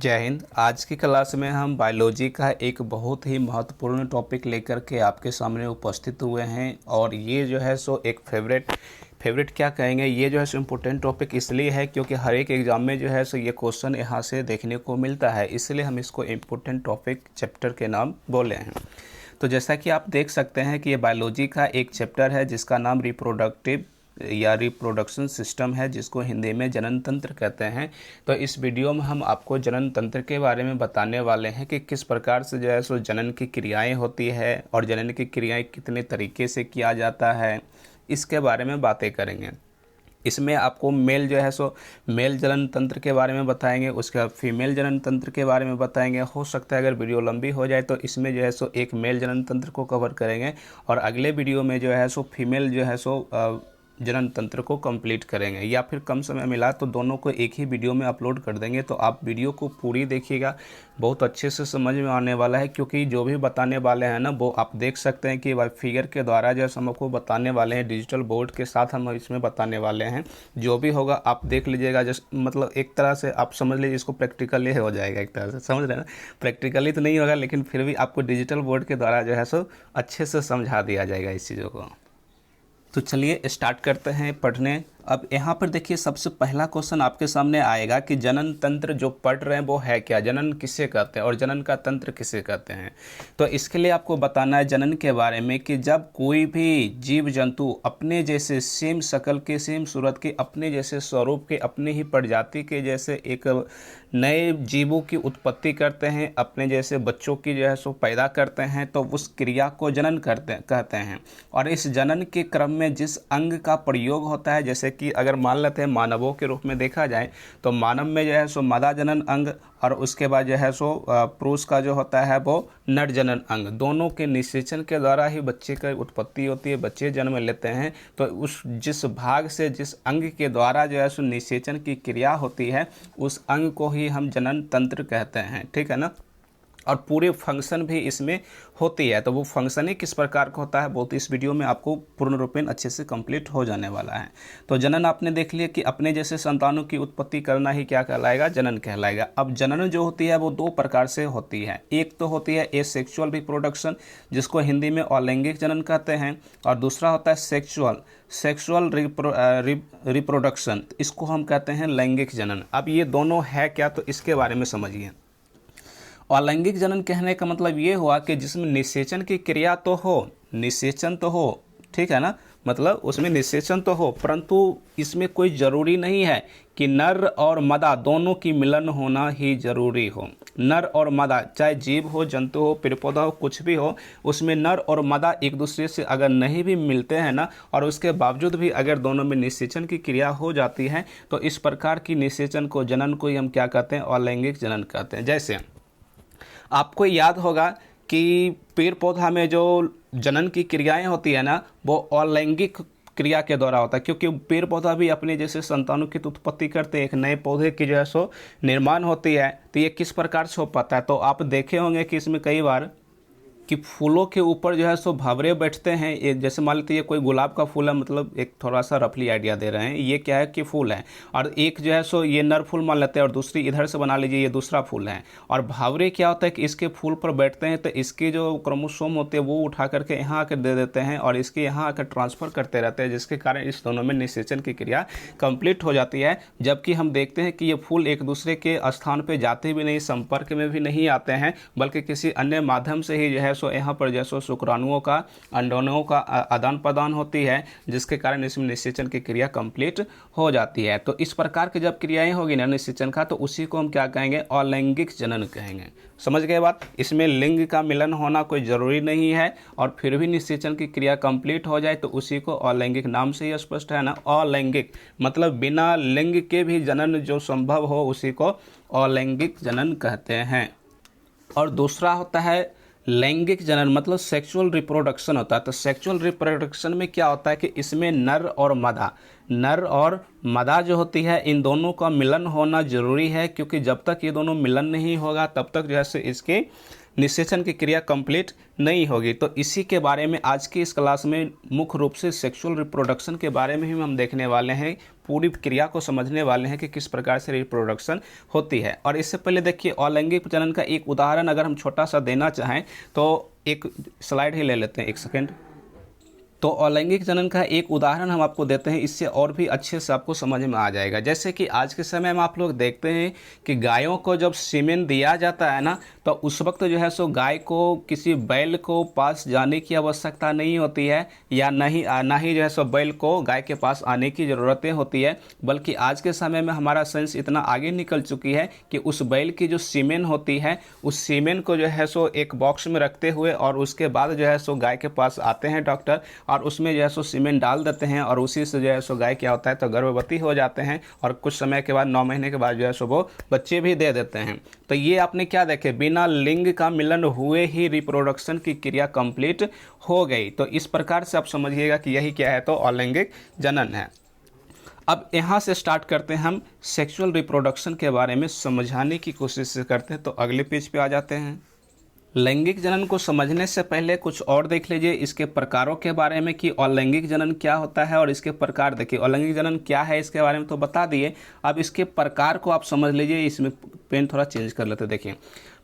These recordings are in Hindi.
जय हिंद। आज की क्लास में हम बायोलॉजी का एक बहुत ही महत्वपूर्ण टॉपिक लेकर के आपके सामने उपस्थित हुए हैं और ये जो है सो एक फेवरेट क्या कहेंगे, ये जो है सो इम्पोर्टेंट टॉपिक इसलिए है क्योंकि हर एक एग्ज़ाम में जो है सो ये क्वेश्चन यहाँ से देखने को मिलता है, इसलिए हम इसको इम्पोर्टेंट टॉपिक चैप्टर के नाम बोले हैं। तो जैसा कि आप देख सकते हैं कि ये बायोलॉजी का एक चैप्टर है जिसका नाम रिप्रोडक्टिव या रिप्रोडक्शन सिस्टम है, जिसको हिंदी में जनन तंत्र कहते हैं। तो इस वीडियो में हम आपको जनन तंत्र के बारे में बताने वाले हैं कि किस प्रकार से जो है सो जनन की क्रियाएं होती है और जनन की क्रियाएं कितने तरीके से किया जाता है, इसके बारे में बातें करेंगे। इसमें आपको मेल जो है सो मेल जनन तंत्र के बारे में बताएंगे, उसके बाद फीमेल जनन तंत्र के बारे में बताएंगे। हो सकता है अगर वीडियो लंबी हो जाए तो इसमें जो है सो एक मेल जनन तंत्र को कवर करेंगे और अगले वीडियो में जो है सो फीमेल जो है सो जनन तंत्र को कंप्लीट करेंगे, या फिर कम समय मिला तो दोनों को एक ही वीडियो में अपलोड कर देंगे। तो आप वीडियो को पूरी देखिएगा, बहुत अच्छे से समझ में आने वाला है, क्योंकि जो भी बताने वाले हैं ना वो आप देख सकते हैं कि फिगर के द्वारा जैसे हम आपको बताने वाले हैं, डिजिटल बोर्ड के साथ हम इसमें बताने वाले हैं। जो भी होगा आप देख लीजिएगा, जस्ट मतलब एक तरह से आप समझ लीजिए इसको प्रैक्टिकली हो जाएगा, एक तरह से समझ रहे हैं ना। प्रैक्टिकली तो नहीं होगा लेकिन फिर भी आपको डिजिटल बोर्ड के द्वारा जो है सो अच्छे से समझा दिया जाएगा इस चीज़ों को। तो चलिए स्टार्ट करते हैं पढ़ने। अब यहाँ पर देखिए सबसे पहला क्वेश्चन आपके सामने आएगा कि जनन तंत्र जो पढ़ रहे हैं वो है क्या, जनन किसे कहते हैं और जनन का तंत्र किसे कहते हैं। तो इसके लिए आपको बताना है जनन के बारे में कि जब कोई भी जीव जंतु अपने जैसे सेम शक्ल के, सेम सूरत के, अपने जैसे स्वरूप के, अपने ही प्रजाति के जैसे एक नए जीवों की उत्पत्ति करते हैं, अपने जैसे बच्चों की जो है सो पैदा करते हैं, तो उस क्रिया को जनन कहते हैं। और इस जनन के क्रम में जिस अंग का प्रयोग होता है, जैसे कि अगर मान लेते हैं मानवों के रूप में देखा जाए तो मानव में जो है सो मादा जनन अंग और उसके बाद जो है सो पुरुष का जो होता है वो नर जनन अंग, दोनों के निषेचन के द्वारा ही बच्चे की उत्पत्ति होती है, बच्चे जन्म लेते हैं। तो उस जिस भाग से, जिस अंग के द्वारा जो है सो निषेचन की क्रिया होती है, उस अंग को ही हम जनन तंत्र कहते हैं, ठीक है ना। और पूरे फंक्शन भी इसमें होती है। तो वो फंक्शन ही किस प्रकार का होता है वो तो इस वीडियो में आपको पूर्ण रूपेण अच्छे से कंप्लीट हो जाने वाला है। तो जनन आपने देख लिया कि अपने जैसे संतानों की उत्पत्ति करना ही क्या कहलाएगा, जनन कहलाएगा। अब जनन जो होती है वो दो प्रकार से होती है। एक तो होती है एसेक्सुअल रिप्रोडक्शन, जिसको हिंदी में अलैंगिक जनन कहते हैं, और दूसरा होता है सेक्सुअल रिप्रोडक्शन, इसको हम कहते हैं लैंगिक जनन। अब ये दोनों है क्या, तो इसके बारे में समझिए। अलैंगिक जनन कहने का मतलब ये हुआ कि जिसमें निषेचन की क्रिया तो हो, निषेचन तो हो, ठीक है ना, मतलब उसमें निषेचन तो हो, परंतु इसमें कोई ज़रूरी नहीं है कि नर और मादा दोनों की मिलन होना ही जरूरी हो। नर और मादा, चाहे जीव हो, जंतु हो, पेड़ पौधा हो, कुछ भी हो, उसमें नर और मादा एक दूसरे से अगर नहीं भी मिलते हैं ना, और उसके बावजूद भी अगर दोनों में निषेचन की क्रिया हो जाती है, तो इस प्रकार की निषेचन को, जनन को ही हम क्या कहते हैं, अलैंगिक जनन कहते हैं। जैसे आपको याद होगा कि पेड़ पौधा में जो जनन की क्रियाएं होती है ना, वो अलैंगिक क्रिया के द्वारा होता है, क्योंकि पेड़ पौधा भी अपने जैसे संतानों की उत्पत्ति करते हैं, एक नए पौधे की जो है सो निर्माण होती है। तो ये किस प्रकार से हो पाता है, तो आप देखे होंगे कि इसमें कई बार कि फूलों के ऊपर जो है सो भंवरे बैठते हैं। ये जैसे मान लीजिए कोई गुलाब का फूल है, मतलब एक थोड़ा सा रफली आइडिया दे रहे हैं, ये क्या है कि फूल है, और एक जो है सो ये नर फूल मान लेते हैं, और दूसरी इधर से बना लीजिए ये दूसरा फूल है। और भंवरे क्या होता है कि इसके फूल पर बैठते हैं, तो इसके जो क्रोमोसोम होते हैं वो उठा करके यहाँ आकर दे देते हैं और इसके यहाँ आकर ट्रांसफ़र करते रहते हैं, जिसके कारण इस दोनों में निषेचन की क्रिया कंप्लीट हो जाती है। जबकि हम देखते हैं कि ये फूल एक दूसरे के स्थान पर जाते भी नहीं, संपर्क में भी नहीं आते हैं, बल्कि किसी अन्य माध्यम से ही जो है सो यहाँ पर जैसे शुक्राणुओं का, अंडाणुओं का आदान प्रदान होती है, जिसके कारण इसमें निषेचन की क्रिया कंप्लीट हो जाती है। तो इस प्रकार की जब क्रियाएं होगी ना निषेचन का, तो उसी को हम क्या कहेंगे, अलैंगिक जनन कहेंगे। समझ गए बात। इसमें लिंग का मिलन होना कोई जरूरी नहीं है, और फिर भी निषेचन की क्रिया कंप्लीट हो जाए तो उसी को अलैंगिक, नाम से ही स्पष्ट है ना, अलैंगिक मतलब बिना लिंग के भी जनन जो संभव हो उसी को अलैंगिक जनन कहते हैं। और दूसरा होता है लैंगिक जनन, मतलब सेक्सुअल रिप्रोडक्शन होता है। तो सेक्सुअल रिप्रोडक्शन में क्या होता है कि इसमें नर और मादा जो होती है, इन दोनों का मिलन होना जरूरी है, क्योंकि जब तक ये दोनों मिलन नहीं होगा तब तक जैसे इसके निषेचन की क्रिया कंप्लीट नहीं होगी। तो इसी के बारे में आज की इस क्लास में मुख्य रूप से सेक्सुअल रिप्रोडक्शन के बारे में ही हम देखने वाले हैं, पूरी क्रिया को समझने वाले हैं कि किस प्रकार से रिप्रोडक्शन होती है। और इससे पहले देखिए अलैंगिक प्रजनन का एक उदाहरण अगर हम छोटा सा देना चाहें तो एक स्लाइड ही ले लेते हैं, एक सेकेंड। तो अलैंगिक जनन का एक उदाहरण हम आपको देते हैं, इससे और भी अच्छे से आपको समझ में आ जाएगा। जैसे कि आज के समय में आप लोग देखते हैं कि गायों को जब सीमेन दिया जाता है ना, तो उस वक्त जो है सो गाय को किसी बैल को पास जाने की आवश्यकता नहीं होती है, या ना ही जो है सो बैल को गाय के पास आने की ज़रूरतें होती है। बल्कि आज के समय में हमारा साइंस इतना आगे निकल चुकी है कि उस बैल की जो सीमेन होती है, उस सीमेन को जो है सो एक बॉक्स में रखते हुए और उसके बाद जो है सो गाय के पास आते हैं डॉक्टर, और उसमें जो है सो सीमेंट डाल देते हैं, और उसी से जो है सो गाय क्या होता है तो गर्भवती हो जाते हैं, और कुछ समय के बाद 9 महीने के बाद जो है सो वो बच्चे भी दे देते हैं। तो ये आपने क्या देखे, बिना लिंग का मिलन हुए ही रिप्रोडक्शन की क्रिया कंप्लीट हो गई। तो इस प्रकार से आप समझिएगा कि यही क्या है तो अलैंगिक जनन है। अब यहाँ से स्टार्ट करते हैं, हम सेक्सुअल रिप्रोडक्शन के बारे में समझाने की कोशिश करते हैं। तो अगले पेज पे आ जाते हैं। लैंगिक जनन को समझने से पहले कुछ और देख लीजिए इसके प्रकारों के बारे में कि अलैंगिक जनन क्या होता है और इसके प्रकार। देखिए अलैंगिक जनन क्या है इसके बारे में तो बता दिए, अब इसके प्रकार को आप समझ लीजिए। इसमें पेन थोड़ा चेंज कर लेते। देखिए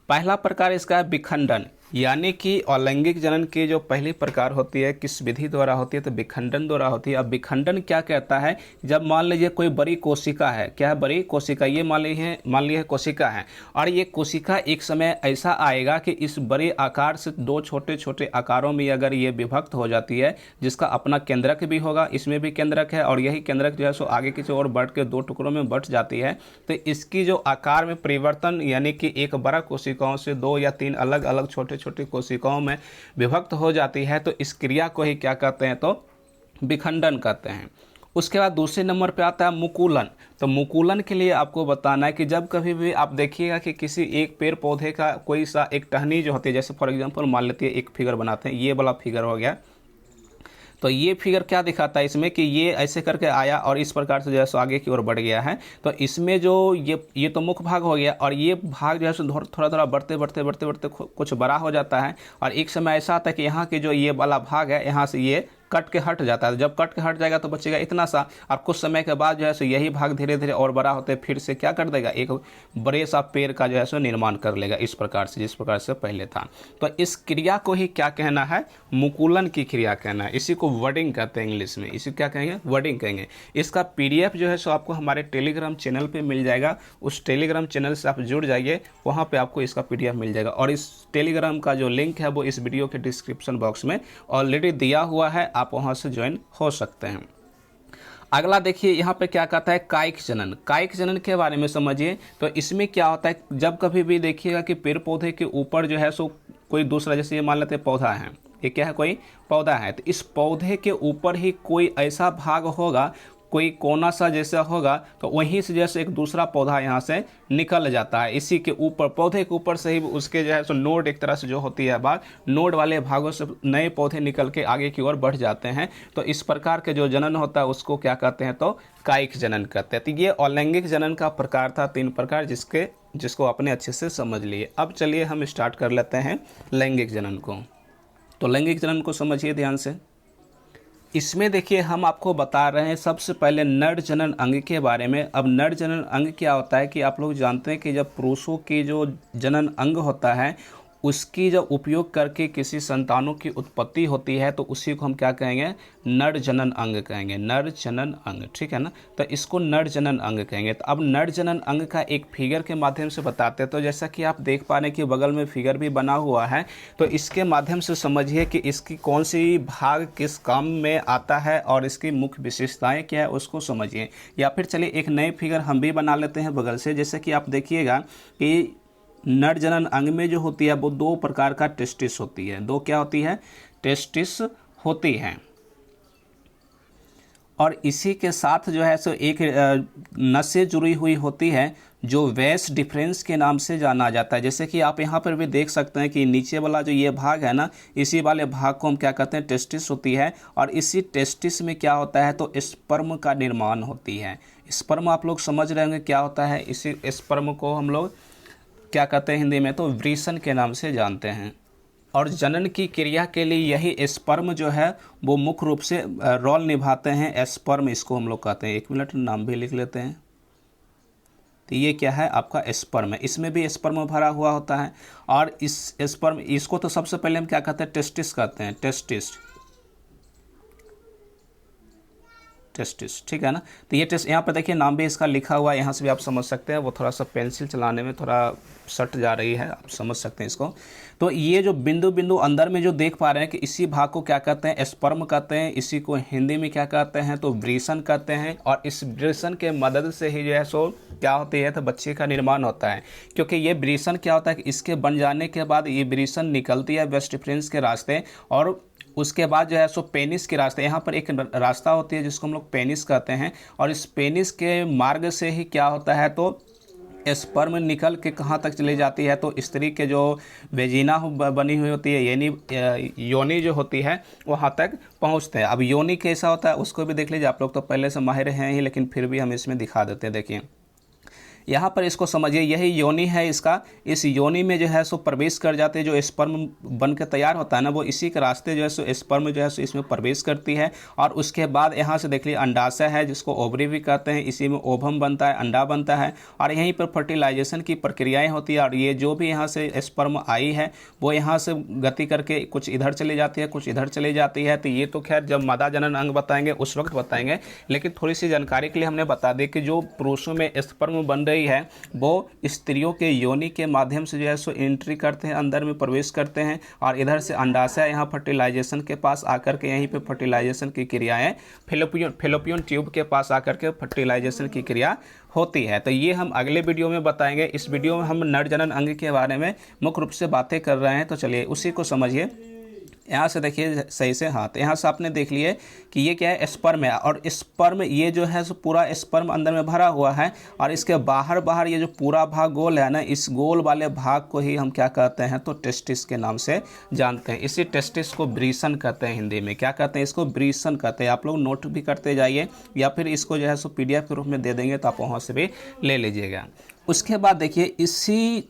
पहला प्रकार इसका है विखंडन, यानी कि अलैंगिक जनन की जो पहली प्रकार होती है किस विधि द्वारा होती है तो विखंडन द्वारा होती है। अब विखंडन क्या कहता है, जब मान लीजिए कोई बड़ी कोशिका है, क्या है बड़ी कोशिका, ये मान लीजिए कोशिका है, और ये कोशिका एक समय ऐसा आएगा कि इस बड़े आकार से दो छोटे छोटे आकारों में अगर ये विभक्त हो जाती है, जिसका अपना केंद्रक भी होगा, इसमें भी केंद्रक है, और यही केंद्रक जो है सो आगे की ओर बढ़ के दो टुकड़ों में बट जाती है। तो इसकी जो आकार में परिवर्तन, यानी कि एक बड़ा कोशिकाओं से 2 या 3 अलग अलग छोटे छोटी कोशिकाओं में विभक्त हो जाती है, तो इस क्रिया को ही क्या कहते हैं तो विखंडन कहते हैं। उसके बाद दूसरे नंबर पे आता है मुकुलन। तो मुकुलन के लिए आपको बताना है कि जब कभी भी आप देखिएगा कि किसी एक पेड़ पौधे का कोई सा एक टहनी जो होती है, जैसे फॉर एग्जांपल मान लेते हैं एक फिगर बनाते हैं, ये वाला फिगर हो गया, तो ये फिगर क्या दिखाता है इसमें कि ये ऐसे करके आया और इस प्रकार से जो है सो आगे की ओर बढ़ गया है। तो इसमें जो ये तो मुख्य भाग हो गया, और ये भाग जो है सो थोड़ा थोड़ा बढ़ते बढ़ते बढ़ते बढ़ते कुछ बड़ा हो जाता है, और एक समय ऐसा आता है कि यहाँ के जो ये वाला भाग है यहाँ से ये कट के हट जाता है। जब कट के हट जाएगा तो बचेगा इतना सा, और कुछ समय के बाद जो है सो यही भाग धीरे धीरे और बड़ा होते फिर से क्या कर देगा, एक बड़े सा पेड़ का जो है सो निर्माण कर लेगा, इस प्रकार से जिस प्रकार से पहले था। तो इस क्रिया को ही क्या कहना है, मुकुलन की क्रिया कहना है। इसी को वर्डिंग कहते हैं इंग्लिश में, इसी क्या कहेंगे, वर्डिंग कहेंगे। इसका PDF जो है सो आपको हमारे टेलीग्राम चैनल पर मिल जाएगा, उस टेलीग्राम चैनल से आप जुड़ जाइए, वहाँ पर आपको इसका PDF मिल जाएगा। और इस टेलीग्राम का जो लिंक है वो इस वीडियो के डिस्क्रिप्शन बॉक्स में ऑलरेडी दिया हुआ है, आप वहाँ से ज्वाइन हो सकते हैं। अगला देखिए यहाँ पे क्या कहता है कायिक जनन। कायिक जनन के बारे में समझिए। तो इसमें क्या होता है, जब कभी भी देखिएगा कि पेड़ पौधे के ऊपर जो है सो कोई दूसरा, जैसे ये मान लेते हैं पौधा है, ये क्या है कोई पौधा है, तो इस पौधे के ऊपर ही कोई ऐसा भाग होगा, कोई कोना सा जैसा होगा, तो वहीं से जैसे एक दूसरा पौधा यहाँ से निकल जाता है। इसी के ऊपर, पौधे के ऊपर से ही उसके जो है सो नोड, एक तरह से जो होती है बात, नोड वाले भागों से नए पौधे निकल के आगे की ओर बढ़ जाते हैं। तो इस प्रकार के जो जनन होता है उसको क्या कहते हैं तो कायिक जनन कहते हैं। तो ये अलैंगिक जनन का प्रकार था, 3 प्रकार, जिसको आपने अच्छे से समझ लिए। अब चलिए हम स्टार्ट कर लेते हैं लैंगिक जनन को। तो लैंगिक जनन को समझिए ध्यान से। इसमें देखिए हम आपको बता रहे हैं सबसे पहले नर जनन अंग के बारे में। अब नर जनन अंग क्या होता है कि आप लोग जानते हैं कि जब पुरुषों की जो जनन अंग होता है उसकी जब उपयोग करके किसी संतानों की उत्पत्ति होती है तो उसी को हम क्या कहेंगे, नर जनन अंग कहेंगे, नर जनन अंग, ठीक है ना। तो इसको नर जनन अंग कहेंगे। तो अब नर जनन अंग का एक फिगर के माध्यम से बताते हैं। तो जैसा कि आप देख पा रहे हैं कि बगल में फिगर भी बना हुआ है, तो इसके माध्यम से समझिए कि इसकी कौन सी भाग किस काम में आता है और इसकी मुख्य विशेषताएँ क्या है उसको समझिए। या फिर चलिए एक नए फिगर हम भी बना लेते हैं बगल से। जैसे कि आप देखिएगा कि नर जनन अंग में जो होती है वो 2 प्रकार का टेस्टिस होती है। 2 क्या होती है, टेस्टिस होती है। और इसी के साथ जो है सो एक नसें जुड़ी हुई होती है जो वेस डिफरेंस के नाम से जाना जाता है। जैसे कि आप यहाँ पर भी देख सकते हैं कि नीचे वाला जो ये भाग है ना, इसी वाले भाग को हम क्या कहते हैं, टेस्टिस होती है। और इसी टेस्टिस में क्या होता है तो स्पर्म का निर्माण होती है। स्पर्म आप लोग समझ रहे होंगे क्या होता है। इसी स्पर्म को हम लोग क्या कहते हैं हिंदी में, तो वृषण के नाम से जानते हैं। और जनन की क्रिया के लिए यही स्पर्म जो है वो मुख्य रूप से रोल निभाते हैं। स्पर्म इसको हम लोग कहते हैं। 1 मिनट नाम भी लिख लेते हैं। तो ये क्या है, आपका स्पर्म है। इसमें भी स्पर्म भरा हुआ होता है। और इस स्पर्म, इसको तो सबसे पहले हम क्या कहते हैं, टेस्टिस कहते हैं। टेस्टिस, ठीक है ना। तो ये टेस्ट, यहाँ पर देखिए नाम भी इसका लिखा हुआ है, यहाँ से भी आप समझ सकते हैं। वो थोड़ा सा पेंसिल चलाने में थोड़ा सट जा रही है, आप समझ सकते हैं इसको। तो ये जो बिंदु बिंदु अंदर में जो देख पा रहे हैं कि इसी भाग को क्या कहते हैं, स्पर्म कहते हैं। इसी को हिंदी में क्या कहते हैं, तो वृषण कहते हैं। और इस वृषण के मदद से ही जो है सो क्या होती है, तो बच्चे का निर्माण होता है। क्योंकि ये वृषण क्या होता है कि इसके बन जाने के बाद ये वृषण निकलती है वेस्ट डिफरेंस के रास्ते, और उसके बाद जो है सो पेनिस के रास्ते, यहाँ पर एक रास्ता होती है जिसको हम लोग पेनिस कहते हैं। और इस पेनिस के मार्ग से ही क्या होता है, तो स्पर्म निकल के कहाँ तक चली जाती है, तो स्त्री के जो वेजिना बनी हुई होती है, यानी योनि जो होती है, वहाँ तक पहुँचते हैं। अब योनि कैसा होता है उसको भी देख लीजिए। आप लोग तो पहले से माहिर हैं ही, लेकिन फिर भी हम इसमें दिखा देते हैं। देखिए यहाँ पर इसको समझिए, यही योनि है इसका। इस योनि में जो है सो प्रवेश कर जाते हैं, जो स्पर्म बन के तैयार होता है ना, वो इसी के रास्ते जो है सो स्पर्म जो है सो इसमें प्रवेश करती है। और उसके बाद यहाँ से देख लीजिए अंडाशय है, जिसको ओवरी भी कहते हैं। इसी में ओवम बनता है, अंडा बनता है, और यहीं पर फर्टिलाइजेशन की प्रक्रियाएँ होती है। और ये जो भी यहाँ से स्पर्म आई है वो यहाँ से गति करके कुछ इधर चली जाती है, कुछ इधर चली जाती है। तो ये तो खैर जब मादा जनन अंग बताएंगे उस वक्त बताएंगे, लेकिन थोड़ी सी जानकारी के लिए हमने बता दें कि जो पुरुषों में स्पर्म बन है वो स्त्रियों के योनि के माध्यम से जो है सो एंट्री करते हैं, अंदर में प्रवेश करते हैं। और इधर से अंडाशय यहाँ फर्टिलाइजेशन के पास आकर के यहीं पे फर्टिलाइजेशन की क्रियाएं फेलोपियन ट्यूब के पास आकर के फर्टिलाइजेशन की क्रिया होती है। तो ये हम अगले वीडियो में बताएंगे। इस वीडियो में हम नर जनन अंग के बारे में मुख्य रूप से बातें कर रहे हैं। तो चलिए उसी को समझिए। यहाँ से देखिए सही से, हाँ, तो यहाँ से आपने देख लिए कि ये क्या है, स्पर्म है। और स्पर्म ये जो है सो पूरा स्पर्म अंदर में भरा हुआ है। और इसके बाहर ये जो पूरा भाग गोल है ना, इस गोल वाले भाग को ही हम क्या कहते हैं, तो टेस्टिस के नाम से जानते हैं। इसी टेस्टिस को वृषण कहते हैं। हिंदी में क्या कहते हैं, इसको वृषण कहते हैं। आप लोग नोट भी करते जाइए, या फिर इसको जो है सो PDF के रूप में दे देंगे तो आप वहाँ से भी ले लीजिएगा। उसके बाद देखिए इसी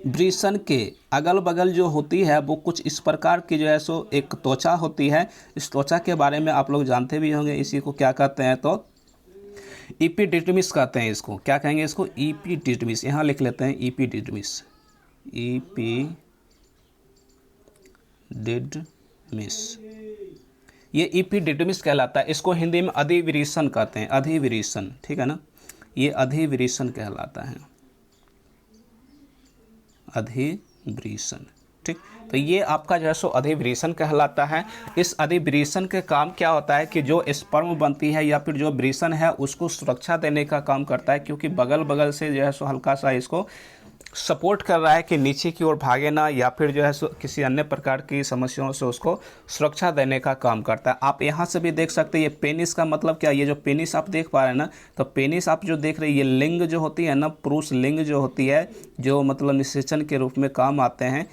वृषण के अगल बगल जो होती है वो कुछ इस प्रकार की जो है सो एक त्वचा होती है। इस त्वचा के बारे में आप लोग जानते भी होंगे। इसी को क्या कहते हैं, तो एपिडिडमिस कहते हैं। इसको क्या कहेंगे, इसको एपिडिडमिस। यहाँ लिख लेते हैं एपिडिडमिस, एपिडिडमिस, ये एपिडिडमिस कहलाता है। इसको हिंदी में अधिवृषण कहते हैं। अधिवृषण, ठीक है ना, ये अधिवृषण कहलाता है, अधिवृषण, ठीक। तो ये आपका जो है सो अधिवृषण कहलाता है। इस अधिवृषण के काम क्या होता है कि जो स्पर्म बनती है या फिर जो वृषण है उसको सुरक्षा देने का काम करता है। क्योंकि बगल बगल से जो है सो हल्का सा इसको सपोर्ट कर रहा है कि नीचे की ओर भागे ना, या फिर जो है सो किसी अन्य प्रकार की समस्याओं से उसको सुरक्षा देने का काम करता है। आप यहाँ से भी देख सकते हैं, ये पेनिस का मतलब क्या, ये जो पेनिस आप देख पा रहे हैं ना, तो पेनिस आप जो देख रहे हैं, ये लिंग जो होती है ना, पुरुष लिंग जो होती है, जो मतलब निषेचन के रूप में काम आते हैं,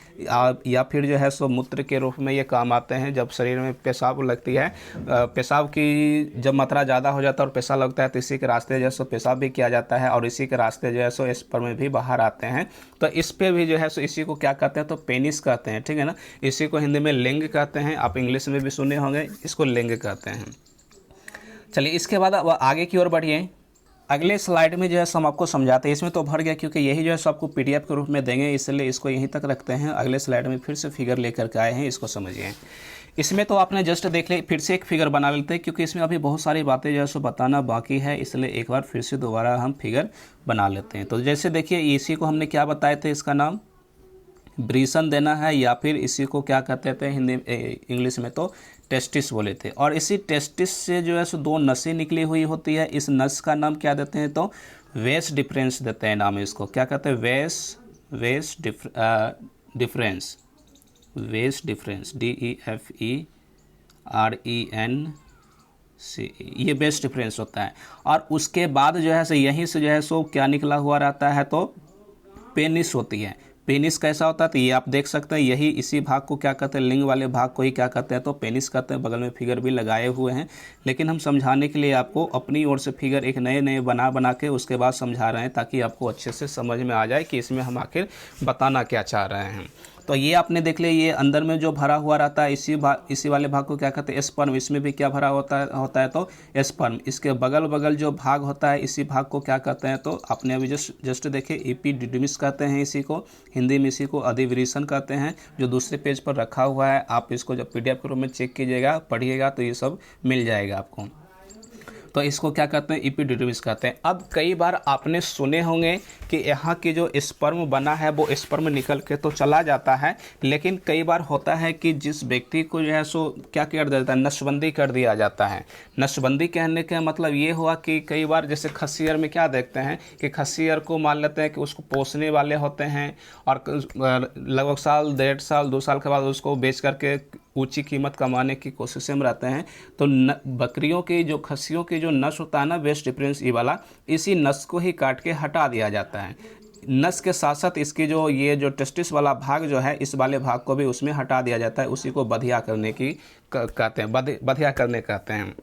या फिर जो है सो मूत्र के रूप में ये काम आते हैं। जब शरीर में पेशाब लगती है, पेशाब की जब मात्रा ज़्यादा हो जाता है और पेशाब लगता है, तो इसी के रास्ते जो है सो पेशाब भी किया जाता है, और इसी के रास्ते जो है सो स्पर्म भी बाहर आते हैं। तो इस पे भी जो है सो इसी को क्या कहते हैं, तो पेनिस कहते हैं, ठीक है ना। इसी को हिंदी में लिंग कहते हैं। आप इंग्लिश में भी सुने होंगे, इसको लिंग कहते हैं। चलिए इसके बाद अब आगे की ओर बढ़िए। अगले स्लाइड में जो है हम आपको समझाते हैं। इसमें तो भर गया क्योंकि यही जो है आपको PDF के रूप में देंगे, इसलिए इसको यहीं तक रखते हैं। अगले स्लाइड में फिर से फिगर लेकर के आए हैं, इसको समझिए। इसमें तो आपने जस्ट देख लिया, फिर से एक फिगर बना लेते हैं क्योंकि इसमें अभी बहुत सारी बातें जो है सो बताना बाकी है, इसलिए एक बार फिर से दोबारा हम फिगर बना लेते हैं। तो जैसे देखिए इसी को हमने क्या बताए थे, इसका नाम वृषण देना है, या फिर इसी को क्या कहते थे हिंदी इंग्लिश में तो टेस्टिस बोले थे। और इसी टेस्टिस से जो है सो 2 नसें निकली हुई होती है। इस नस का नाम क्या देते हैं, तो वेस डिफरेंस देते हैं नाम। इसको क्या कहते हैं, वेस डिफरेंस, वेस डिफरेंस, DEFERENCE, ये वेस डिफरेंस होता है। और उसके बाद जो है सो यहीं से जो है सो क्या निकला हुआ रहता है, तो पेनिस होती है। पेनिस कैसा होता है, तो ये आप देख सकते हैं, यही इसी भाग को क्या कहते हैं, लिंग वाले भाग को ही क्या कहते हैं, तो पेनिस कहते हैं। बगल में फिगर भी लगाए हुए हैं, लेकिन हम समझाने के लिए आपको अपनी ओर से फिगर एक नए नए बना के उसके बाद समझा रहे हैं, ताकि आपको अच्छे से समझ में आ जाए कि इसमें हम आखिर बताना क्या चाह रहे हैं। तो ये आपने देख लिया, ये अंदर में जो भरा हुआ रहता है इसी वाले भाग को क्या कहते हैं, स्पर्म। इसमें भी क्या भरा होता है तो स्पर्म। इसके बगल बगल जो भाग होता है इसी भाग को क्या कहते हैं, तो आपने अभी जस्ट देखे एपिडिडमिस कहते हैं इसी को, हिंदी में इसी को अधिवृषण कहते हैं, जो दूसरे पेज पर रखा हुआ है। आप इसको जब PDF के रूप में चेक कीजिएगा, पढ़िएगा, तो ये सब मिल जाएगा आपको। तो इसको क्या कहते हैं, एपिडिडमिस कहते हैं। अब कई बार आपने सुने होंगे कि यहाँ की जो स्पर्म बना है वो स्पर्म निकल के तो चला जाता है, लेकिन कई बार होता है कि जिस व्यक्ति को जो है सो क्या कर दिया जाता है, नसबंदी कर दिया जाता है। नसबंदी कहने का मतलब ये हुआ कि कई बार जैसे खस्सियर में क्या देखते हैं कि खस्सियर को मान लेते हैं कि उसको पोसने वाले होते हैं, और लगभग साल 1.5 साल 2 साल के बाद उसको बेच करके ऊंची कीमत कमाने की कोशिश में रहते हैं। तो बकरियों की जो खस्सियों की जो नस होता है ना, वेस्ट डिफरेंस, ये वाला, इसी नस को ही काट के हटा दिया जाता है। नस के साथ साथ इसकी जो ये जो टेस्टिस वाला भाग जो है, इस वाले भाग को भी उसमें हटा दिया जाता है। उसी को बधिया करने की कहते हैं, बधिया करने कहते हैं।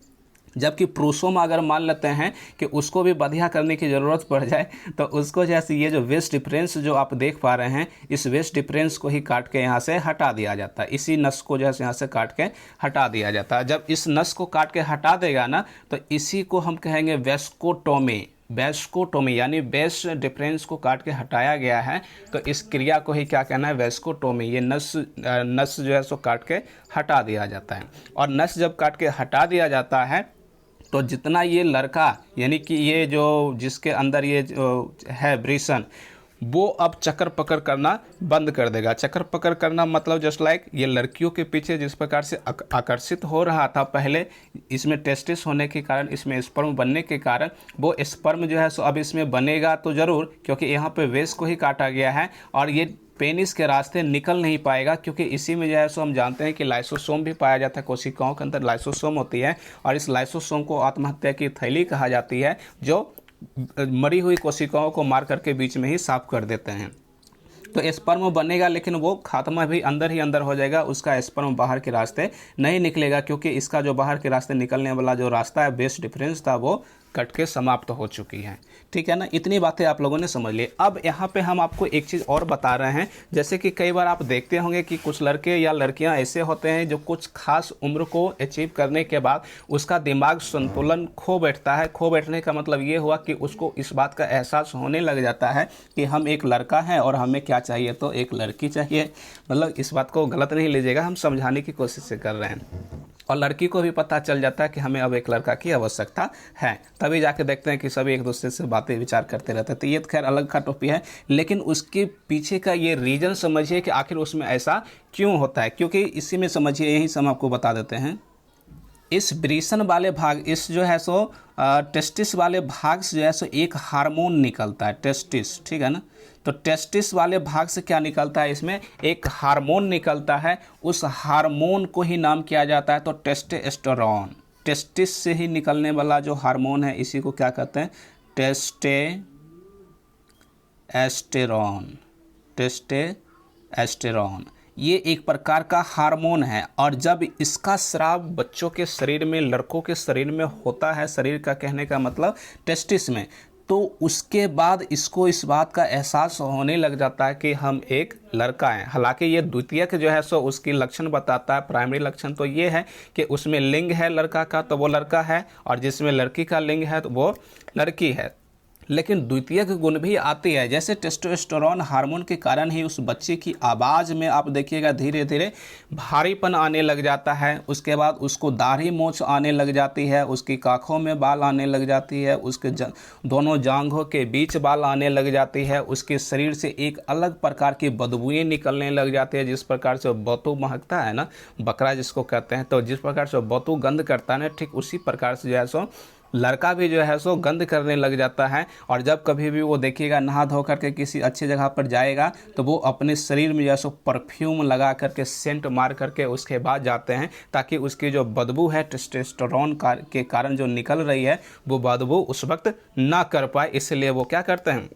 जबकि पुरुषों में अगर मान लेते हैं कि उसको भी बधिया करने की ज़रूरत पड़ जाए, तो उसको जैसे ये जो वेस्ट डिफरेंस जो आप देख पा रहे हैं, इस वेस्ट डिफरेंस को ही काट के यहाँ से हटा दिया जाता है। इसी नस को जैसे यहाँ से काट के हटा दिया जाता है। जब इस नस को काट के हटा देगा ना, तो इसी को हम कहेंगे वेस्कोटोमी। वेस्कोटोमी यानी वेस्ट डिफरेंस को काट के हटाया गया है, तो इस क्रिया को ही क्या कहना है, वेस्कोटोमी। ये नस जो है सो काट के हटा दिया जाता है। और नस जब काट के हटा दिया जाता है, तो जितना ये लड़का यानी कि ये जो जिसके अंदर ये जो है वृषण, वो अब चक्कर पकड़ करना बंद कर देगा। चक्कर पकड़ करना मतलब जस्ट लाइक ये लड़कियों के पीछे जिस प्रकार से आकर्षित हो रहा था पहले, इसमें टेस्टिस होने के कारण, इसमें स्पर्म बनने के कारण, वो स्पर्म जो है सो अब इसमें बनेगा तो ज़रूर, क्योंकि यहाँ पे वेस्ट को ही काटा गया है और ये पेनिस के रास्ते निकल नहीं पाएगा, क्योंकि इसी में जो है सो हम जानते हैं कि लाइसोसोम भी पाया जाता है। कोशिकाओं के अंदर लाइसोसोम होती है, और इस लाइसोसोम को आत्महत्या की थैली कहा जाती है, जो मरी हुई कोशिकाओं को मार करके बीच में ही साफ कर देते हैं। तो स्पर्म बनेगा, लेकिन वो खात्मा भी अंदर ही अंदर हो जाएगा, उसका स्पर्म बाहर के रास्ते नहीं निकलेगा, क्योंकि इसका जो बाहर के रास्ते निकलने वाला जो रास्ता है, बेस्ट डिफरेंस था, वो कट के समाप्त हो चुकी है। ठीक है ना, इतनी बातें आप लोगों ने समझ ली। अब यहाँ पे हम आपको एक चीज़ और बता रहे हैं, जैसे कि कई बार आप देखते होंगे कि कुछ लड़के या लड़कियाँ ऐसे होते हैं जो कुछ खास उम्र को अचीव करने के बाद उसका दिमाग संतुलन खो बैठता है। खो बैठने का मतलब ये हुआ कि उसको इस बात का एहसास होने लग जाता है कि हम एक लड़का हैं और हमें क्या चाहिए, तो एक लड़की चाहिए। मतलब इस बात को गलत नहीं लीजिएगा, हम समझाने की कोशिश कर रहे हैं। और लड़की को भी पता चल जाता है कि हमें अब एक लड़का की आवश्यकता है, तभी जाके देखते हैं कि सभी एक दूसरे से बातें विचार करते रहते हैं। तो ये खैर अलग का टॉपिक है, लेकिन उसके पीछे का ये रीज़न समझिए कि आखिर उसमें ऐसा क्यों होता है, क्योंकि इसी में समझिए, यही सब आपको बता देते हैं। इस वृषण वाले भाग, इस जो है सो टेस्टिस वाले भाग से जो है सो एक हार्मोन निकलता है, टेस्टिस, ठीक है ना। तो टेस्टिस वाले भाग से क्या निकलता है, इसमें एक हार्मोन निकलता है। उस हार्मोन को ही नाम किया जाता है तो टेस्टोस्टेरोन। टेस्टिस से ही निकलने वाला जो हार्मोन है, इसी को क्या कहते हैं, टेस्टोस्टेरोन। टेस्टोस्टेरोन ये एक प्रकार का हार्मोन है, और जब इसका स्राव बच्चों के शरीर में, लड़कों के शरीर में होता है, शरीर का कहने का मतलब टेस्टिस में, तो उसके बाद इसको इस बात का एहसास होने लग जाता है कि हम एक लड़का हैं। हालांकि ये द्वितीयक जो है सो उसकी लक्षण बताता है। प्राइमरी लक्षण तो ये है कि उसमें लिंग है लड़का का, तो वो लड़का है, और जिसमें लड़की का लिंग है तो वो लड़की है। लेकिन द्वितीयक गुण भी आती है, जैसे टेस्टोस्टेरोन हार्मोन के कारण ही उस बच्चे की आवाज़ में आप देखिएगा धीरे धीरे भारीपन आने लग जाता है। उसके बाद उसको दाढ़ी मूंछ आने लग जाती है, उसकी काखों में बाल आने लग जाती है, उसके दोनों जांघों के बीच बाल आने लग जाती है, उसके शरीर से एक अलग प्रकार की बदबूएं निकलने लग जाती है। जिस प्रकार से बतू महकता है ना, बकरा जिसको कहते हैं, तो जिस प्रकार से बतू गंध करता है ना, ठीक उसी प्रकार से जो है सो लड़का भी जो है सो गंध करने लग जाता है। और जब कभी भी वो देखिएगा नहा धो करके किसी अच्छी जगह पर जाएगा, तो वो अपने शरीर में जो है सो परफ्यूम लगा करके, सेंट मार करके उसके बाद जाते हैं, ताकि उसकी जो बदबू है टेस्टोस्टेरोन के कारण जो निकल रही है, वो बदबू उस वक्त ना कर पाए। इसलिए वो क्या करते हैं,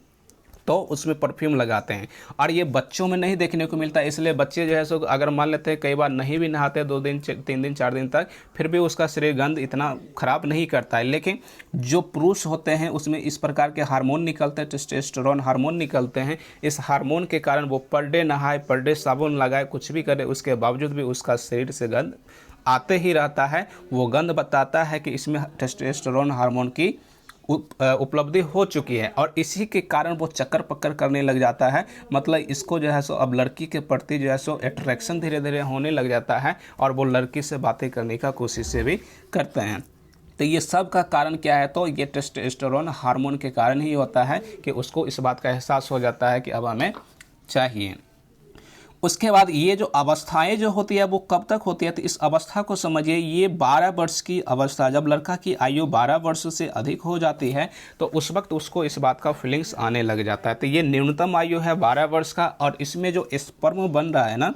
तो उसमें परफ्यूम लगाते हैं। और ये बच्चों में नहीं देखने को मिलता, इसलिए बच्चे जो है सो अगर मान लेते हैं कई बार नहीं भी नहाते 2 दिन 3 दिन 4 दिन तक, फिर भी उसका शरीर गंध इतना खराब नहीं करता है। लेकिन जो पुरुष होते हैं उसमें इस प्रकार के हार्मोन निकलते हैं, टेस्टोस्टेरोन हार्मोन निकलते हैं। इस हार्मोन के कारण वो पर डे नहाए, पर डे साबुन लगाए, कुछ भी करे, उसके बावजूद भी उसका शरीर से गंध आते ही रहता है। वो गंध बताता है कि इसमें टेस्टोस्टेरोन हार्मोन की उपलब्धि हो चुकी है, और इसी के कारण वो चक्कर पक्कर करने लग जाता है। मतलब इसको जो है सो अब लड़की के प्रति जो है सो अट्रैक्शन धीरे धीरे होने लग जाता है, और वो लड़की से बातें करने का कोशिश से भी करते हैं। तो ये सब का कारण क्या है, तो ये टेस्टोस्टेरोन हार्मोन के कारण ही होता है कि उसको इस बात का एहसास हो जाता है कि अब हमें चाहिए। उसके बाद ये जो अवस्थाएं जो होती है वो कब तक होती है, तो इस अवस्था को समझिए, ये 12 वर्ष की अवस्था, जब लड़का की आयु 12 वर्ष से अधिक हो जाती है तो उस वक्त उसको इस बात का फीलिंग्स आने लग जाता है। तो ये न्यूनतम आयु है 12 वर्ष का, और इसमें जो स्पर्म बन रहा है ना,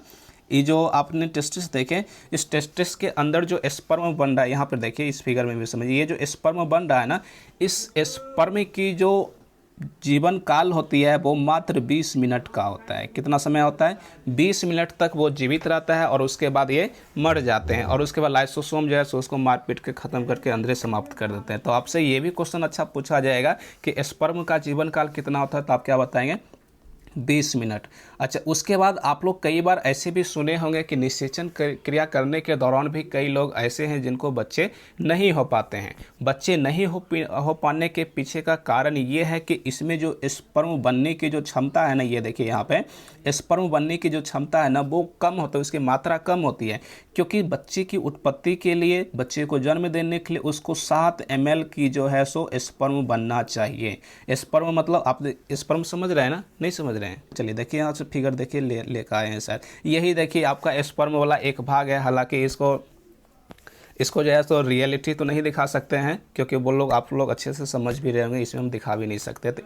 ये जो आपने टेस्टिस देखे, इस टेस्टिस के अंदर जो स्पर्म बन रहा है, यहाँ पर देखिए इस फिगर में भी समझिए, ये जो स्पर्म बन रहा है ना, इस स्पर्म की जो जीवन काल होती है वो मात्र 20 मिनट का होता है। कितना समय होता है? 20 मिनट तक वो जीवित रहता है, और उसके बाद ये मर जाते हैं, और उसके बाद लाइसोसोम जो है सो उसको मार पीट के ख़त्म करके अंदर समाप्त कर देते हैं। तो आपसे ये भी क्वेश्चन अच्छा पूछा जाएगा कि स्पर्म का जीवन काल कितना होता है, तो आप क्या बताएंगे? 20 मिनट। अच्छा, उसके बाद आप लोग कई बार ऐसे भी सुने होंगे कि निषेचन क्रिया करने के दौरान भी कई लोग ऐसे हैं जिनको बच्चे नहीं हो पाते हैं। बच्चे नहीं हो पाने के पीछे का कारण ये है कि इसमें जो स्पर्म बनने की जो क्षमता है ना, ये देखिए यहाँ पे स्पर्म बनने की जो क्षमता है ना वो कम होता है, उसकी मात्रा कम होती है। क्योंकि बच्चे की उत्पत्ति के लिए, बच्चे को जन्म देने के लिए उसको 7 ml की जो है सो स्पर्म बनना चाहिए। स्पर्म मतलब आप स्पर्म समझ रहे हैं ना? नहीं समझ रहे हैं? चलिए देखिए यहाँ से फिगर देखिए, लेकर आए हैं शायद। यही देखिए आपका स्पर्म वाला एक भाग है। हालांकि इसको जो है तो रियलिटी तो नहीं दिखा सकते हैं, क्योंकि वो लोग आप लोग अच्छे से समझ भी रहे होंगे, इसमें हम दिखा भी नहीं सकते। तो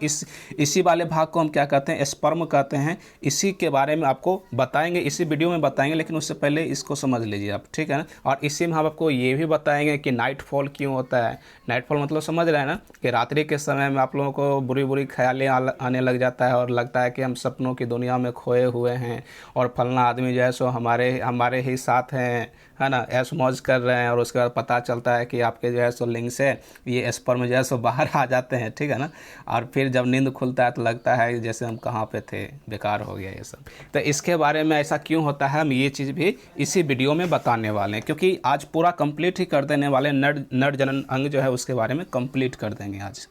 इसी वाले भाग को हम क्या कहते हैं? स्पर्म कहते हैं। इसी के बारे में आपको बताएंगे, इसी वीडियो में बताएंगे, लेकिन उससे पहले इसको समझ लीजिए आप, ठीक है ना। और इसी में हम आपको ये भी बताएंगे कि नाइट फॉल क्यों होता है। नाइट फॉल मतलब समझ रहे हैं ना, कि रात्रि के समय में आप लोगों को बुरी बुरी ख्यालें आने लग जाता है, और लगता है कि हम सपनों की दुनिया में खोए हुए हैं, और फलना आदमी जो है सो हमारे ही साथ हैं, है ना, ऐश मौज कर रहे हैं। और उसके बाद पता चलता है कि आपके जो है सो लिंग से ये स्पर्म जो है सो बाहर आ जाते हैं, ठीक है ना। और फिर जब नींद खुलता है तो लगता है जैसे हम कहाँ पे थे, बेकार हो गया ये सब। तो इसके बारे में ऐसा क्यों होता है, हम ये चीज़ भी इसी वीडियो में बताने वाले हैं, क्योंकि आज पूरा कंप्लीट ही कर देने वाले, नर जनन अंग जो है उसके बारे में कंप्लीट कर देंगे आज।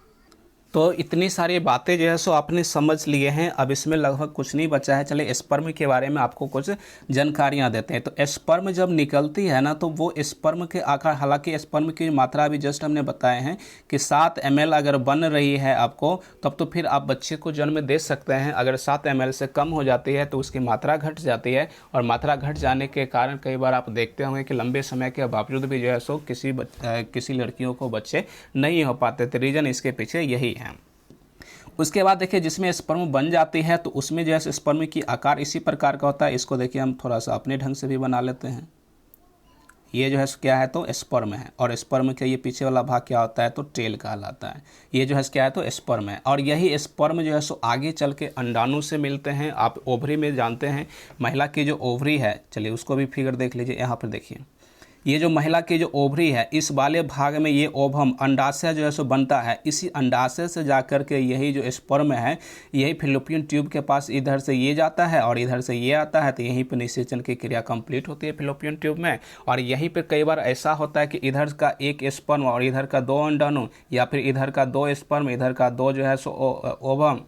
तो इतनी सारी बातें जो है सो आपने समझ लिए हैं। अब इसमें लगभग कुछ नहीं बचा है। चलिए स्पर्म के बारे में आपको कुछ जानकारियां देते हैं। तो स्पर्म जब निकलती है ना, तो वो स्पर्म के आकार, हालांकि स्पर्म की मात्रा अभी जस्ट हमने बताए हैं कि 7 ml अगर बन रही है आपको, तब तो फिर आप बच्चे को जन्म दे सकते हैं। अगर 7 ml से कम हो जाती है तो उसकी मात्रा घट जाती है, और मात्रा घट जाने के कारण कई बार आप देखते होंगे कि लंबे समय के बावजूद भी जो है सो किसी लड़कियों को बच्चे नहीं हो पाते। तो रीज़न इसके पीछे यही है। उसके बाद देखिए जिसमें स्पर्म बन जाती है तो उसमें जो है स्पर्म की आकार इसी प्रकार का होता है। इसको देखिए हम थोड़ा सा अपने ढंग से भी बना लेते हैं। ये जो है क्या है, तो स्पर्म है, और स्पर्म के ये पीछे वाला भाग क्या होता है, तो टेल कहलाता है। ये जो है क्या है, तो स्पर्म है। और यही स्पर्म जो है सो आगे चल के अंडाणु से मिलते हैं। आप ओवरी में जानते हैं महिला की जो ओवरी है, चलिए उसको भी फिगर देख लीजिए। यहाँ पर देखिए ये जो महिला की जो ओवरी है, इस वाले भाग में ये ओवम अंडाशय जो है सो बनता है। इसी अंडाशय से जाकर के यही जो स्पर्म है, यही फिलोपियन ट्यूब के पास इधर से ये जाता है और इधर से ये आता है। तो यहीं पर निषेचन की क्रिया कंप्लीट होती है फिलोपियन ट्यूब में। और यहीं पर कई बार ऐसा होता है कि इधर का एक स्पर्म और इधर का 2 अंडाणु, या फिर इधर का 2 स्पर्म इधर का 2 जो है सो ओवम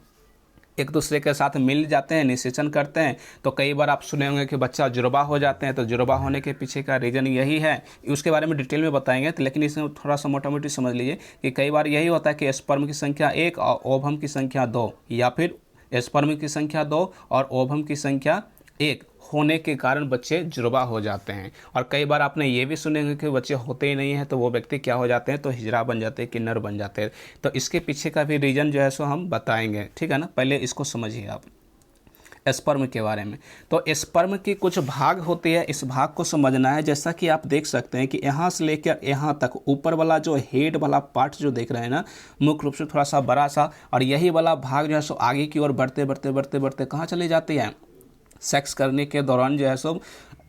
एक दूसरे के साथ मिल जाते हैं, निषेचन करते हैं। तो कई बार आप सुने होंगे कि बच्चा जुड़वा हो जाते हैं। तो जुड़वा होने के पीछे का रीज़न यही है। उसके बारे में डिटेल में बताएंगे, तो लेकिन इसमें थोड़ा सा मोटा मोटी समझ लीजिए कि कई बार यही होता है कि स्पर्म की संख्या 1 और ओवम की संख्या 2, या फिर स्पर्म की संख्या 2 और ओवम की संख्या 1 होने के कारण बच्चे जुड़वा हो जाते हैं। और कई बार आपने ये भी सुनेंगे कि बच्चे होते ही नहीं हैं, तो वो व्यक्ति क्या हो जाते हैं, तो हिजड़ा बन जाते हैं, किन्नर बन जाते हैं। तो इसके पीछे का भी रीज़न जो है सो हम बताएंगे, ठीक है ना। पहले इसको समझिए आप। स्पर्म के बारे में। तो स्पर्म की कुछ भाग होते हैं, इस भाग को समझना है। जैसा कि आप देख सकते हैं कि यहाँ से लेकर यहाँ तक ऊपर वाला जो हेड वाला पार्ट जो देख रहे हैं ना, मुख्य रूप से थोड़ा सा बड़ा सा, और यही वाला भाग जो है सो आगे की ओर बढ़ते बढ़ते बढ़ते बढ़ते कहाँ चली जाती है, सेक्स करने के दौरान जो है सो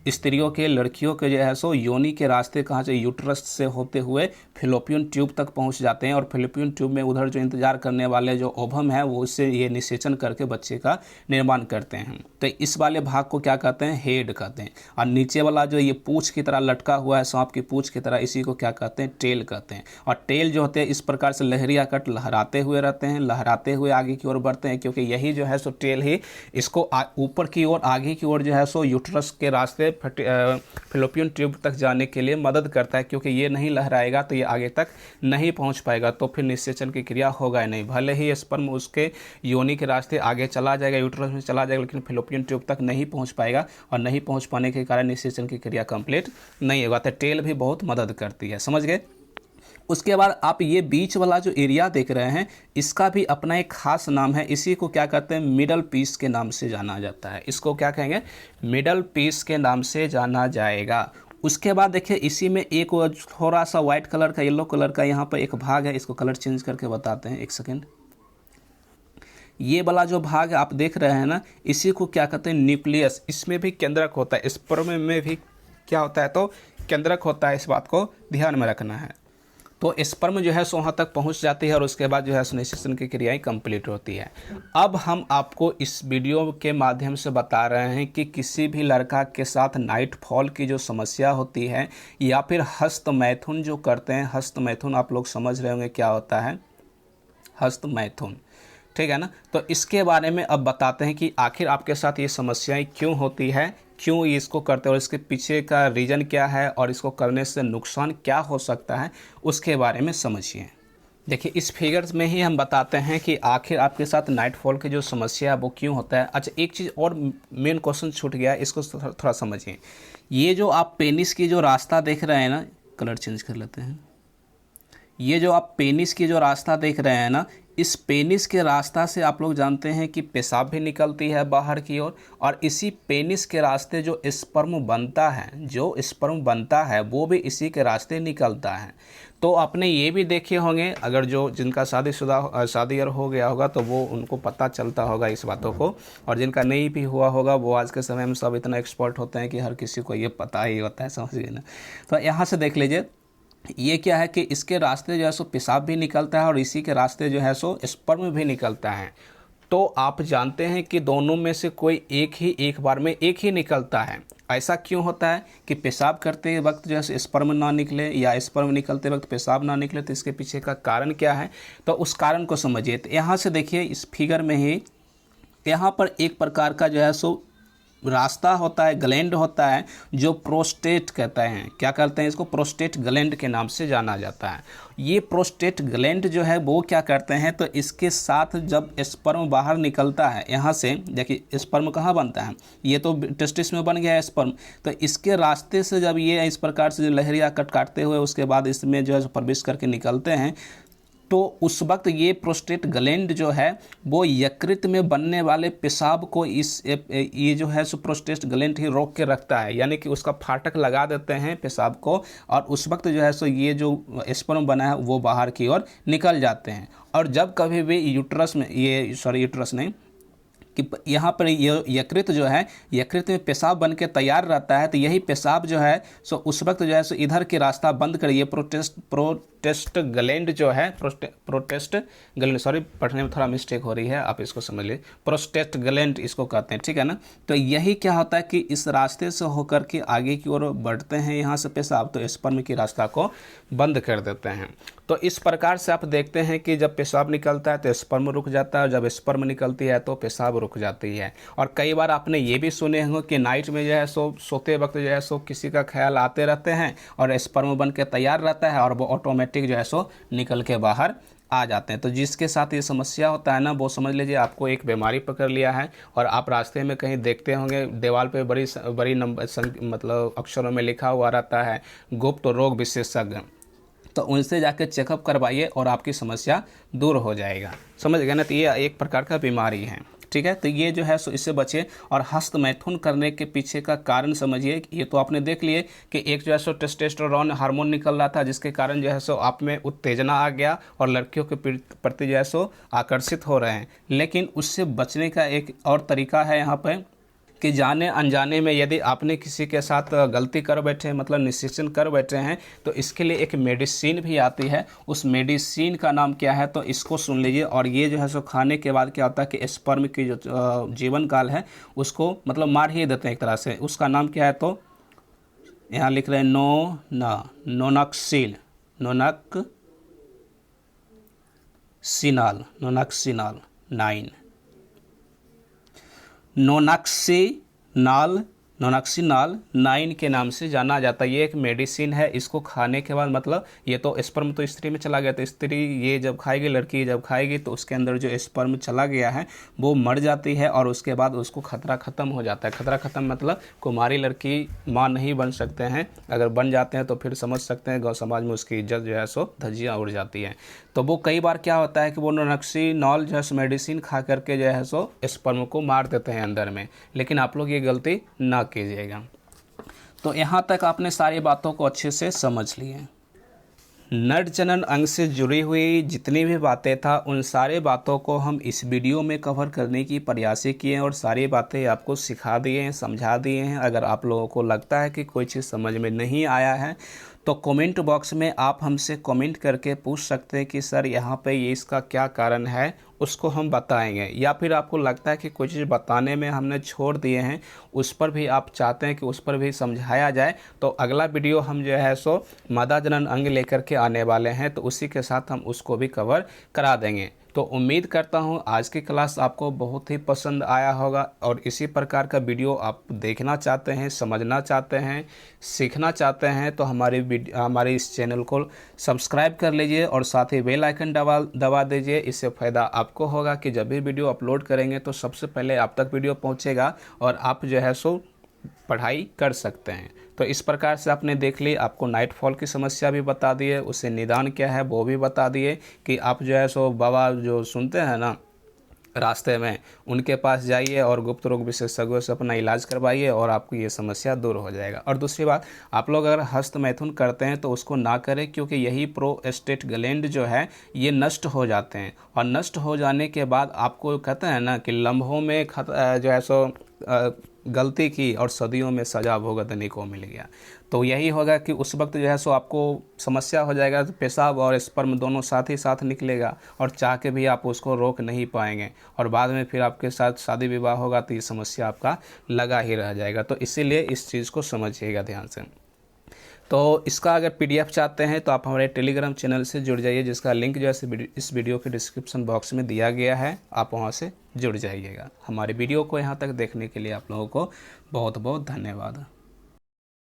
स्त्रियों के, लड़कियों के जो है सो योनि के रास्ते कहाँ से, यूट्रस से होते हुए फिलोपियन ट्यूब तक पहुँच जाते हैं, और फिलोपियन ट्यूब में उधर जो इंतजार करने वाले जो ओवम है वो उससे ये निषेचन करके बच्चे का निर्माण करते हैं। तो इस वाले भाग को क्या कहते हैं, हेड कहते हैं। और नीचे वाला जो ये पूंछ की तरह लटका हुआ है, सांप की पूंछ की तरह, इसी को क्या कहते हैं, टेल कहते हैं। और टेल जो होते हैं इस प्रकार से लहरिया कट लहराते हुए रहते हैं, लहराते हुए आगे की ओर बढ़ते हैं, क्योंकि यही जो है सो टेल ही इसको ऊपर की ओर, आगे की ओर जो है सो यूट्रस के रास्ते फिलोपियन ट्यूब तक जाने के लिए मदद करता है। क्योंकि ये नहीं लहराएगा तो ये आगे तक नहीं पहुंच पाएगा, तो फिर निषेचन की क्रिया होगा ही नहीं। भले ही स्पर्म उसके योनि के रास्ते आगे चला जाएगा, यूट्रस में चला जाएगा, लेकिन फिलोपियन ट्यूब तक नहीं पहुंच पाएगा, और नहीं पहुंच पाने के कारण निषेचन की क्रिया कंप्लीट नहीं होगा। तो टेल भी बहुत मदद करती है, समझ गए। उसके बाद आप ये बीच वाला जो एरिया देख रहे हैं, इसका भी अपना एक खास नाम है। इसी को क्या कहते हैं, मिडल पीस के नाम से जाना जाता है। इसको क्या कहेंगे, मिडल पीस के नाम से जाना जाएगा। उसके बाद देखिए इसी में एक थोड़ा सा वाइट कलर का, येलो कलर का यहाँ पर एक भाग है, इसको कलर चेंज करके बताते हैं, एक सेकेंड। ये वाला जो भाग आप देख रहे हैं ना, इसी को क्या कहते हैं, न्यूक्लियस। इसमें भी केंद्रक होता है, स्पर्म में भी क्या होता है, तो केंद्रक होता है। इस बात को ध्यान में रखना है। तो स्पर्म जो है सो वहाँ तक पहुँच जाती है, और उसके बाद जो है सो निषेचन की क्रियाएं कंप्लीट होती है। अब हम आपको इस वीडियो के माध्यम से बता रहे हैं कि किसी भी लड़का के साथ नाइट फॉल की जो समस्या होती है, या फिर हस्त मैथुन जो करते हैं, हस्त मैथुन आप लोग समझ रहे होंगे क्या होता है, हस्त मैथुन, ठीक है ना। तो इसके बारे में अब बताते हैं कि आखिर आपके साथ ये समस्याएं क्यों होती है, क्यों ये इसको करते हैं, और इसके पीछे का रीज़न क्या है, और इसको करने से नुकसान क्या हो सकता है, उसके बारे में समझिए। देखिए इस फिगर्स में ही हम बताते हैं कि आखिर आपके साथ नाइट फॉल की जो समस्या है वो क्यों होता है। अच्छा, एक चीज़ और मेन क्वेश्चन छूट गया, इसको थोड़ा समझिए। ये जो आप पेनिस की जो रास्ता देख रहे हैं ना, कलर चेंज कर लेते हैं। ये जो आप पेनिस की जो रास्ता देख रहे हैं ना, इस पेनिस के रास्ता से आप लोग जानते हैं कि पेशाब भी निकलती है बाहर की ओर, और इसी पेनिस के रास्ते जो स्पर्म बनता है, जो स्पर्म बनता है वो भी इसी के रास्ते निकलता है। तो आपने ये भी देखे होंगे, अगर जो जिनका शादी हो गया होगा तो वो उनको पता चलता होगा इस बातों को, और जिनका नहीं भी हुआ होगा वो आज के समय में सब इतना एक्सपर्ट होते हैं कि हर किसी को ये पता ही होता है, समझिए ना। तो यहाँ से देख लीजिए, ये क्या है कि इसके रास्ते जो है सो पेशाब भी निकलता है, और इसी के रास्ते जो है सो स्पर्म भी निकलता है। तो आप जानते हैं कि दोनों में से कोई एक बार में एक ही निकलता है। ऐसा क्यों होता है कि पेशाब करते वक्त जो है स्पर्म ना निकले, या स्पर्म निकलते वक्त पेशाब ना निकले, तो इसके पीछे का कारण क्या है, तो उस कारण को समझिए। तो यहाँ से देखिए इस फिगर में ही, यहाँ पर एक प्रकार का जो है सो रास्ता होता है, ग्लैंड होता है, जो प्रोस्टेट कहते हैं। क्या करते हैं इसको, प्रोस्टेट ग्लैंड के नाम से जाना जाता है। ये प्रोस्टेट ग्लैंड जो है वो क्या करते हैं, तो इसके साथ जब स्पर्म बाहर निकलता है, यहाँ से देखिए स्पर्म कहाँ बनता है, ये तो टेस्टिस में बन गया है स्पर्म। तो इसके रास्ते से जब ये इस प्रकार से लहरिया काटते हुए उसके बाद इसमें जो है प्रवेश करके निकलते हैं, तो उस वक्त ये प्रोस्टेट ग्लैंड जो है वो यकृत में बनने वाले पेशाब को ये जो है सो प्रोस्टेट ग्लैंड ही रोक के रखता है, यानी कि उसका फाटक लगा देते हैं पेशाब को, और उस वक्त जो है सो ये जो स्पर्म बना है वो बाहर की ओर निकल जाते हैं। और जब कभी भी यूट्रस में यूट्रस नहीं कि यहाँ पर ये यकृत जो है, यकृत में पेशाब बन के तैयार रहता है, तो यही पेशाब जो है सो उस वक्त जो है सो इधर के रास्ता बंद कर, ये प्रोस्टेट ग्लैंड जो है, प्रोस्टेट ग्लैंड, सॉरी पढ़ने में थोड़ा मिस्टेक हो रही है, आप इसको समझ लीजिए, प्रोस्टेट ग्लैंड इसको कहते हैं, ठीक है ना। तो यही क्या होता है कि इस रास्ते से होकर के आगे की ओर बढ़ते हैं यहाँ से पेशाब, तो स्पर्म की रास्ता को बंद कर देते हैं। तो इस प्रकार से आप देखते हैं कि जब पेशाब निकलता है तो स्पर्म रुक जाता है, और जब स्पर्म निकलती है तो पेशाब रुक जाती है। और कई बार आपने ये भी सुने होंगे कि नाइट में जो है सोते वक्त जो है सो किसी का ख्याल आते रहते हैं, और स्पर्म बन के तैयार रहता है, और वो ऑटोमेटिक जो है सो निकल के बाहर आ जाते हैं। तो जिसके साथ ये समस्या होता है ना, वो समझ लीजिए आपको एक बीमारी पकड़ लिया है, और आप रास्ते में कहीं देखते होंगे दीवार पे बड़ी मतलब अक्षरों में लिखा हुआ रहता है गुप्त रोग विशेषज्ञ, तो उनसे जाकर चेकअप करवाइए और आपकी समस्या दूर हो जाएगा, समझ गए ना। तो ये एक प्रकार का बीमारी है, ठीक है। तो ये जो है सो इससे बचे। और हस्त मैथुन करने के पीछे का कारण समझिए। ये तो आपने देख लिए कि एक जो है सो टेस्टोस्टेरोन हार्मोन निकल रहा था, जिसके कारण जो है सो आप में उत्तेजना आ गया और लड़कियों के प्रति जो है सो आकर्षित हो रहे हैं। लेकिन उससे बचने का एक और तरीका है यहाँ पे कि जाने अनजाने में यदि आपने किसी के साथ गलती कर बैठे हैं, मतलब निषेचन कर बैठे हैं, तो इसके लिए एक मेडिसिन भी आती है। उस मेडिसिन का नाम क्या है, तो इसको सुन लीजिए। और ये जो है सो खाने के बाद क्या होता है कि स्पर्म की जो जीवन काल है उसको मतलब मार ही देते हैं एक तरह से। उसका नाम क्या है, तो यहाँ लिख रहे हैं नोनक्सिनाल 9 के नाम से जाना जाता है। ये एक मेडिसिन है। इसको खाने के बाद मतलब ये तो स्पर्म तो स्त्री में चला गया, तो स्त्री ये जब खाएगी, लड़की जब खाएगी, तो उसके अंदर जो स्पर्म चला गया है वो मर जाती है और उसके बाद उसको खतरा ख़त्म हो जाता है। खतरा ख़त्म मतलब कुमारी लड़की माँ नहीं बन सकते हैं। अगर बन जाते हैं तो फिर समझ सकते हैं गाँव समाज में उसकी इज्जत जो है सो धज्जियाँ उड़ जाती हैं। तो वो कई बार क्या होता है कि वो नोनक्सिनॉल जो है मेडिसिन खा करके जो है सो स्पर्म को मार देते हैं अंदर में। लेकिन आप लोग ये गलती ना कीजिएगा। तो यहाँ तक आपने सारी बातों को अच्छे से समझ लिए। नर जनन अंग से जुड़ी हुई जितनी भी बातें था, उन सारे बातों को हम इस वीडियो में कवर करने की प्रयास किए हैं और सारी बातें आपको सिखा दिए हैं, समझा दिए हैं। अगर आप लोगों को लगता है कि कोई चीज़ समझ में नहीं आया है तो कमेंट बॉक्स में आप हमसे कमेंट करके पूछ सकते हैं कि सर यहाँ पे ये इसका क्या कारण है, उसको हम बताएंगे। या फिर आपको लगता है कि कोई चीज़ बताने में हमने छोड़ दिए हैं, उस पर भी आप चाहते हैं कि उस पर भी समझाया जाए, तो अगला वीडियो हम जो है सो मादा जनन अंग लेकर के आने वाले हैं, तो उसी के साथ हम उसको भी कवर करा देंगे। तो उम्मीद करता हूँ आज की क्लास आपको बहुत ही पसंद आया होगा और इसी प्रकार का वीडियो आप देखना चाहते हैं, समझना चाहते हैं, सीखना चाहते हैं, तो हमारे इस चैनल को सब्सक्राइब कर लीजिए और साथ ही बेल आइकन दबा दीजिए। इससे फ़ायदा आपको होगा कि जब भी वीडियो अपलोड करेंगे तो सबसे पहले आप तक वीडियो पहुँचेगा और आप जो है सो पढ़ाई कर सकते हैं। तो इस प्रकार से आपने देख ली, आपको नाइट फॉल की समस्या भी बता दिए, उससे निदान क्या है वो भी बता दिए कि आप जो है सो बाबा जो सुनते हैं ना रास्ते में, उनके पास जाइए और गुप्त रोग विशेषज्ञों से अपना इलाज करवाइए और आपकी ये समस्या दूर हो जाएगा। और दूसरी बात, आप लोग अगर हस्त मैथुन करते हैं तो उसको ना करें, क्योंकि यही प्रोस्टेट ग्लैंड जो है ये नष्ट हो जाते हैं और नष्ट हो जाने के बाद आपको कहते हैं ना कि लम्हों में जो है सो गलती की और सदियों में सजा भुगतने को मिल गया। तो यही होगा कि उस वक्त जो है सो आपको समस्या हो जाएगा, तो पेशाब और स्पर्म दोनों साथ ही साथ निकलेगा और चाह के भी आप उसको रोक नहीं पाएंगे और बाद में फिर आपके साथ शादी विवाह होगा तो ये समस्या आपका लगा ही रह जाएगा। तो इसीलिए इस चीज़ को समझिएगा ध्यान से। तो इसका अगर PDF चाहते हैं तो आप हमारे टेलीग्राम चैनल से जुड़ जाइए, जिसका लिंक जो है इस वीडियो के डिस्क्रिप्शन बॉक्स में दिया गया है, आप वहां से जुड़ जाइएगा। हमारे वीडियो को यहाँ तक देखने के लिए आप लोगों को बहुत बहुत धन्यवाद।